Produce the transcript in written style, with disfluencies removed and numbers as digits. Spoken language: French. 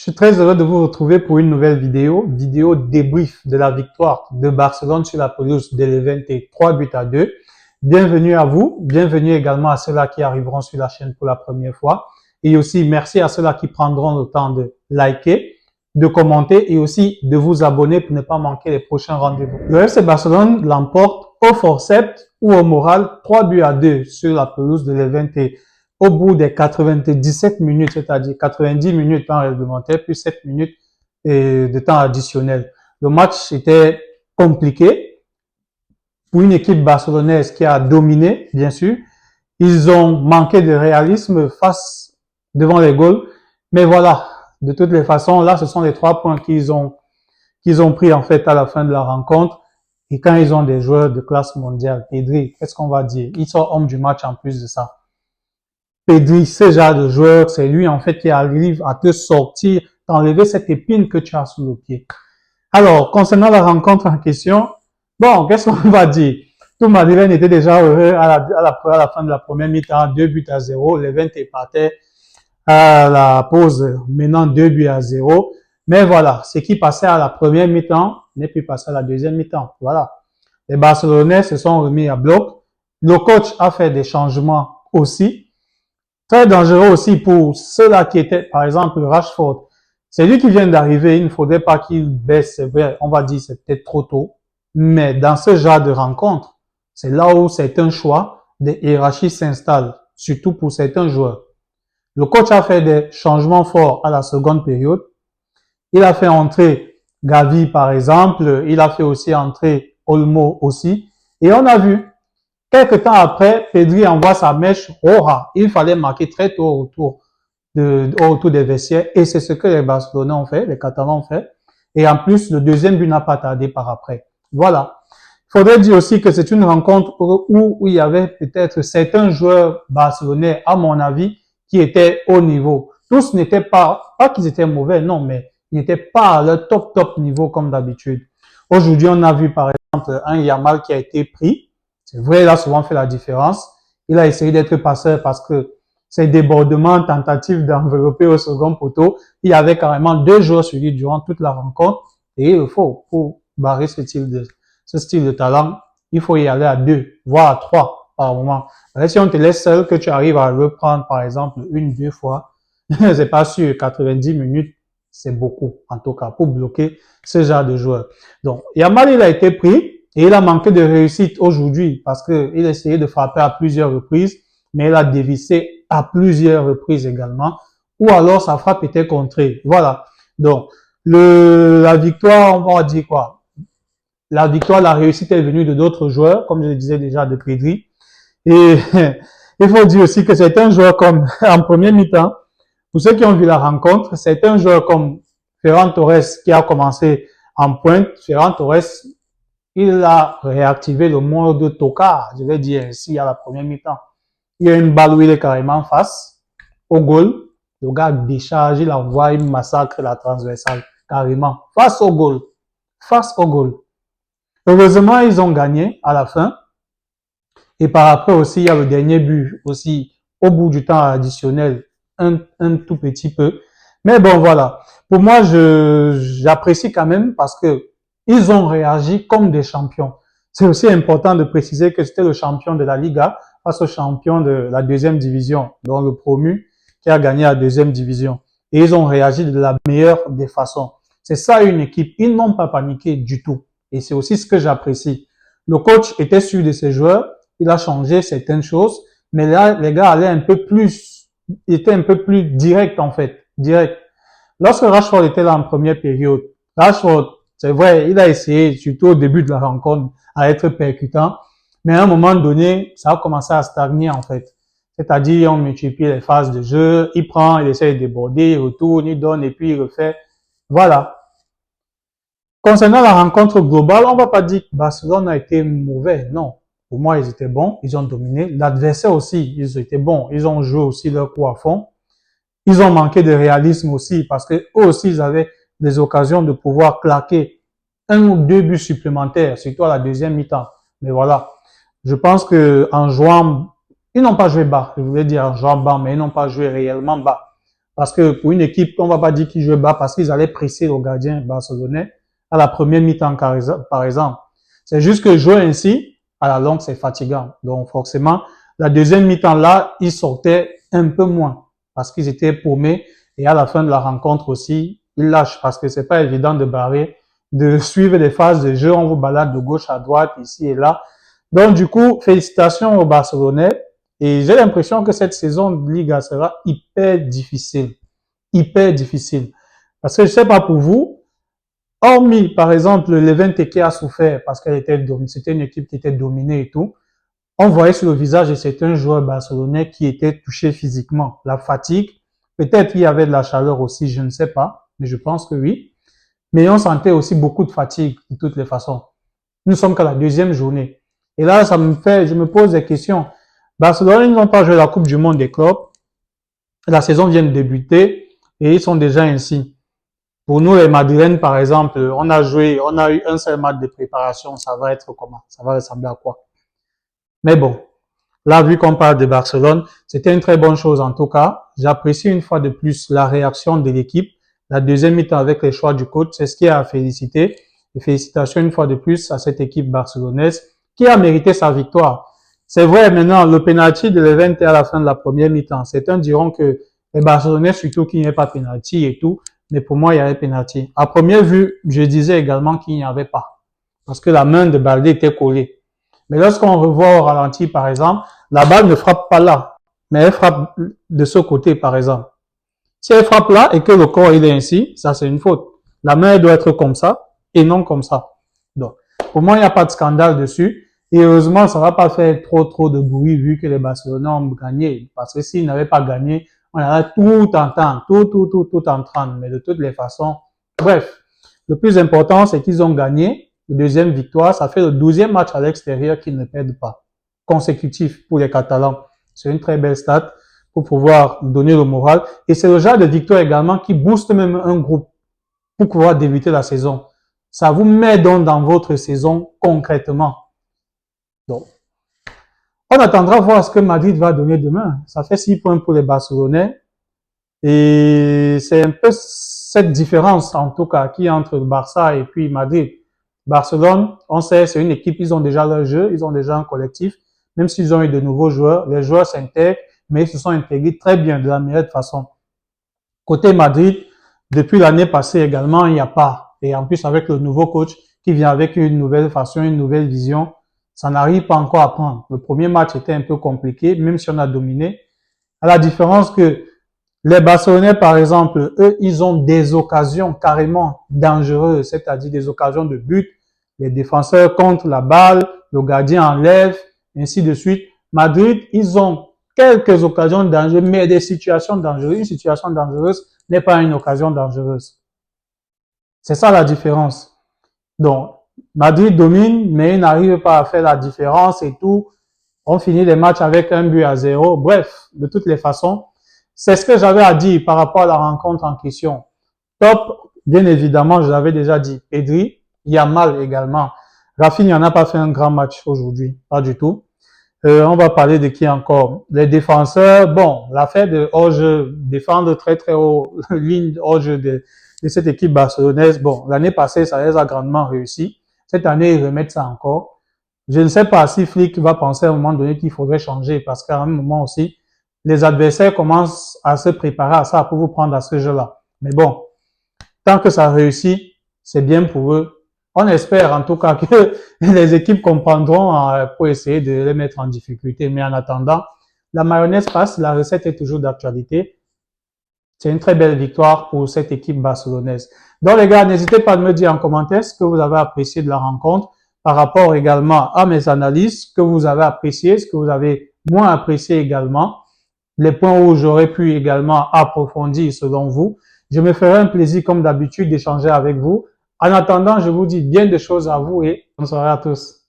suis très heureux de vous retrouver pour une nouvelle vidéo débrief de la victoire de Barcelone sur la pelouse de Levante 3 buts à 2. Bienvenue à vous, bienvenue également à ceux-là qui arriveront sur la chaîne pour la première fois. Et aussi, merci à ceux-là qui prendront le temps de liker, de commenter et aussi de vous abonner pour ne pas manquer les prochains rendez-vous. Le FC Barcelone l'emporte au forceps ou au moral 3 buts à 2 sur la pelouse de Levante au bout des 97 minutes, c'est-à-dire 90 minutes temps réglementaire, puis 7 minutes de temps additionnel. Le match était compliqué pour une équipe barcelonaise qui a dominé, bien sûr. Ils ont manqué de réalisme devant les goals. Mais voilà, de toutes les façons, là, ce sont les 3 points qu'ils ont pris en fait à la fin de la rencontre. Et quand ils ont des joueurs de classe mondiale, Pedri, qu'est-ce qu'on va dire? Ils sont hommes du match en plus de ça. Pedri, ce genre de joueur, c'est lui en fait qui arrive à te sortir, t'enlever cette épine que tu as sous le pied. Alors, concernant la rencontre en question, bon, qu'est-ce qu'on va dire? Tout Madrid était déjà heureux à la fin de la première mi-temps, 2 buts à 0. Levante partait à la pause, menant 2 buts à 0. Mais voilà, ce qui passait à la première mi-temps n'est plus passé à la deuxième mi-temps. Voilà. Les Barcelonais se sont remis à bloc. Le coach a fait des changements aussi. Très dangereux aussi pour ceux-là qui étaient, par exemple, Rashford. C'est lui qui vient d'arriver, il ne faudrait pas qu'il baisse, c'est vrai, on va dire c'est peut-être trop tôt. Mais dans ce genre de rencontre, c'est là où c'est un choix, des hiérarchies s'installent, surtout pour certains joueurs. Le coach a fait des changements forts à la seconde période. Il a fait entrer Gavi, par exemple. Il a fait aussi entrer Olmo aussi. Et on a vu, quelques temps après, Pedri envoie sa mèche. Il fallait marquer très tôt autour des vestiaires. Et c'est ce que les Barcelonais ont fait, les Catalans ont fait. Et en plus, le deuxième but n'a pas tardé par après. Voilà. Il faudrait dire aussi que c'est une rencontre où il y avait peut-être certains joueurs barcelonais, à mon avis, qui étaient au niveau. Tous n'étaient pas qu'ils étaient mauvais, non, mais ils n'étaient pas à leur top niveau comme d'habitude. Aujourd'hui, on a vu par exemple un Yamal qui a été pris. C'est vrai, il a souvent fait la différence. Il a essayé d'être passeur parce que ses débordements, tentatives d'envelopper au second poteau, il y avait carrément 2 joueurs sur lui durant toute la rencontre. Et il faut, pour barrer ce style de talent, il faut y aller à 2, voire à 3 par moment. Alors, si on te laisse seul, que tu arrives à reprendre, par exemple, 1-2 fois, c'est pas sûr, 90 minutes, c'est beaucoup, en tout cas, pour bloquer ce genre de joueur. Donc, Yamal, il a été pris et il a manqué de réussite aujourd'hui parce qu'il a essayé de frapper à plusieurs reprises, mais il a dévissé à plusieurs reprises également, ou alors sa frappe était contrée. Voilà. Donc, la victoire, on va dire quoi? La victoire, la réussite est venue de d'autres joueurs, comme je le disais déjà, de Pedri. Et il faut dire aussi que c'est un joueur comme, en première mi-temps, pour ceux qui ont vu la rencontre, c'est un joueur comme Ferran Torres qui a commencé en pointe. Ferran Torres, il a réactivé le mode tocard, je vais dire ainsi, à la première mi-temps. Il y a une balle où il est carrément face au goal. Le gars décharge, il envoie, il massacre la transversale, carrément, face au goal. Face au goal. Heureusement, ils ont gagné à la fin. Et par après aussi, il y a le dernier but aussi au bout du temps additionnel, un tout petit peu. Mais bon, voilà. Pour moi, j'apprécie quand même parce que ils ont réagi comme des champions. C'est aussi important de préciser que c'était le champion de la Liga face au champion de la deuxième division, donc le promu qui a gagné la deuxième division. Et ils ont réagi de la meilleure des façons. C'est ça une équipe. Ils n'ont pas paniqué du tout. Et c'est aussi ce que j'apprécie. Le coach était sûr de ses joueurs. Il a changé certaines choses. Mais là, les gars allaient étaient un peu plus direct en fait. Direct. Lorsque Rashford était là en première période, Rashford, c'est vrai, il a essayé, surtout au début de la rencontre, à être percutant. Mais à un moment donné, ça a commencé à stagner en fait. C'est-à-dire, on multiplie les phases de jeu, il prend, il essaie de déborder, il retourne, il donne et puis il refait. Voilà. Concernant la rencontre globale, on va pas dire que Barcelone a été mauvais, non. Pour moi, ils étaient bons, ils ont dominé. L'adversaire aussi, ils étaient bons, ils ont joué aussi leur coup à fond. Ils ont manqué de réalisme aussi parce que eux aussi, ils avaient des occasions de pouvoir claquer 1 ou 2 buts supplémentaires, surtout à la deuxième mi-temps. Mais voilà, je pense que en jouant, ils n'ont pas joué bas, je voulais dire en jouant bas, mais ils n'ont pas joué réellement bas. Parce que pour une équipe, on va pas dire qu'ils jouaient bas parce qu'ils allaient presser le gardien barcelonais à la première mi-temps, par exemple. C'est juste que jouer ainsi, à la longue, c'est fatigant. Donc, forcément, la deuxième mi-temps là, ils sortaient un peu moins parce qu'ils étaient paumés. Et à la fin de la rencontre aussi, ils lâchent parce que c'est pas évident de barrer, de suivre les phases de jeu. On vous balade de gauche à droite, ici et là. Donc, du coup, félicitations aux Barcelonais. Et j'ai l'impression que cette saison de Liga sera hyper difficile. Hyper difficile. Parce que je sais pas pour vous, hormis, par exemple, Levante qui a souffert parce qu'elle était dominée, c'était une équipe qui était dominée et tout. On voyait sur le visage de certains joueurs barcelonais qui étaient touchés physiquement. La fatigue, peut-être qu'il y avait de la chaleur aussi, je ne sais pas, mais je pense que oui. Mais on sentait aussi beaucoup de fatigue de toutes les façons. Nous sommes qu'à la deuxième journée. Et là, je me pose des questions. Barcelone, ils n'ont pas joué la Coupe du Monde des clubs. La saison vient de débuter et ils sont déjà ainsi. Pour nous, les Madrilènes, par exemple, on a eu un seul match de préparation. Ça va être comment? Ça va ressembler à quoi? Mais bon, là, vu qu'on parle de Barcelone, c'était une très bonne chose en tout cas. J'apprécie une fois de plus la réaction de l'équipe. La deuxième mi-temps avec les choix du coach, c'est ce qui est à féliciter. Et félicitations une fois de plus à cette équipe barcelonaise qui a mérité sa victoire. C'est vrai, maintenant, le penalty de Levante à la fin de la première mi-temps. Certains diront que les Barcelonais, surtout qu'il n'y ait pas penalty et tout, mais pour moi, il y avait penalty. À première vue, je disais également qu'il n'y avait pas. Parce que la main de Baldé était collée. Mais lorsqu'on revoit au ralenti, par exemple, la balle ne frappe pas là, mais elle frappe de ce côté, par exemple. Si elle frappe là et que le corps il est ainsi, ça c'est une faute. La main elle doit être comme ça et non comme ça. Donc, pour moi, il n'y a pas de scandale dessus. Et heureusement, ça ne va pas faire trop de bruit vu que les Barcelonais ont gagné. Parce que s'ils n'avaient pas gagné, on allait tout entendre, tout entendre. Mais de toutes les façons, bref. Le plus important, c'est qu'ils ont gagné. La deuxième victoire, ça fait le 12e match à l'extérieur qu'ils ne perdent pas. Consécutif pour les Catalans. C'est une très belle stat pour pouvoir donner le moral. Et c'est le genre de victoire également qui booste même un groupe pour pouvoir débuter la saison. Ça vous met donc dans votre saison concrètement. Donc, on attendra voir ce que Madrid va donner demain. Ça fait 6 points pour les Barcelonais. Et c'est un peu cette différence, en tout cas, qui est entre le Barça et puis Madrid. Barcelone, on sait, c'est une équipe, ils ont déjà leur jeu, ils ont déjà un collectif. Même s'ils ont eu de nouveaux joueurs, les joueurs s'intègrent, mais ils se sont intégrés très bien, de la meilleure façon. Côté Madrid, depuis l'année passée également, il n'y a pas. Et en plus, avec le nouveau coach qui vient avec une nouvelle façon, une nouvelle vision, ça n'arrive pas encore à prendre. Le premier match était un peu compliqué, même si on a dominé. À la différence que les Barcelonais, par exemple, eux, ils ont des occasions carrément dangereuses, c'est-à-dire des occasions de but. Les défenseurs contre la balle, le gardien enlève, ainsi de suite. Madrid, ils ont quelques occasions dangereuses, mais des situations dangereuses. Une situation dangereuse n'est pas une occasion dangereuse. C'est ça la différence. Donc, Madrid domine, mais il n'arrive pas à faire la différence et tout. On finit les matchs avec 1-0. Bref, de toutes les façons, c'est ce que j'avais à dire par rapport à la rencontre en question. Top, bien évidemment, je l'avais déjà dit. Pedri, Yamal également. Rafinha n'a pas fait un grand match aujourd'hui, pas du tout. On va parler de qui encore? Les défenseurs, bon, l'affaire de hors-jeu, défendre très haut, ligne hors-jeu de cette équipe barcelonaise, bon, l'année passée, ça les a grandement réussi. Cette année, ils remettent ça encore. Je ne sais pas si Flick va penser à un moment donné qu'il faudrait changer parce qu'à un moment aussi, les adversaires commencent à se préparer à ça pour vous prendre à ce jeu-là. Mais bon, tant que ça réussit, c'est bien pour eux. On espère en tout cas que les équipes comprendront pour essayer de les mettre en difficulté. Mais en attendant, la mayonnaise passe, la recette est toujours d'actualité. C'est une très belle victoire pour cette équipe barcelonaise. Donc les gars, n'hésitez pas à me dire en commentaire ce que vous avez apprécié de la rencontre par rapport également à mes analyses, ce que vous avez apprécié, ce que vous avez moins apprécié également, les points où j'aurais pu également approfondir selon vous. Je me ferai un plaisir comme d'habitude d'échanger avec vous. En attendant, je vous dis bien des choses à vous et bonne soirée à tous.